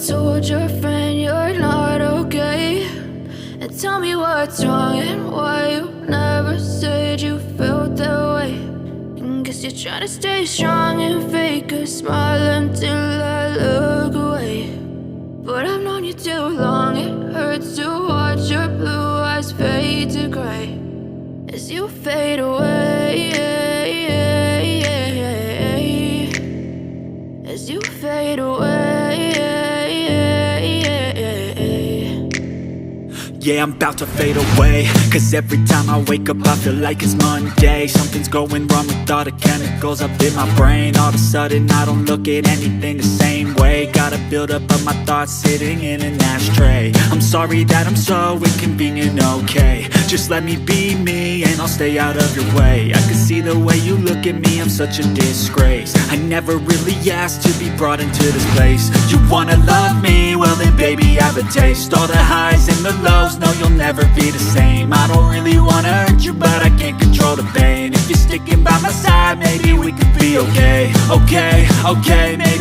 told your friend you're not okay? And tell me what's wrong and why you never said you felt that way. And guess you're trying to stay strong and fake a smile until I look away. But I've known you too long, it hurts to watch your blue eyes fade to gray as you fade away, as you fade away. Yeah, I'm about to fade away, cause every time I wake up I feel like it's Monday. Something's going wrong with all the chemicals up in my brain. All of a sudden I don't look at anything the same way. Got a buildup of my thoughts sitting in an ashtray. I'm sorry that I'm so inconvenient, okay? Just let me be me and I'll stay out of your way. I can see the way you look at me, I'm such a disgrace. I never really asked to be brought into this place. You wanna love me? Well then baby I have a taste. All the highs and the lows, no, you'll never be the same. I don't really wanna hurt you, but I can't control the pain. If you're sticking by my side, maybe we could be okay. Okay, maybe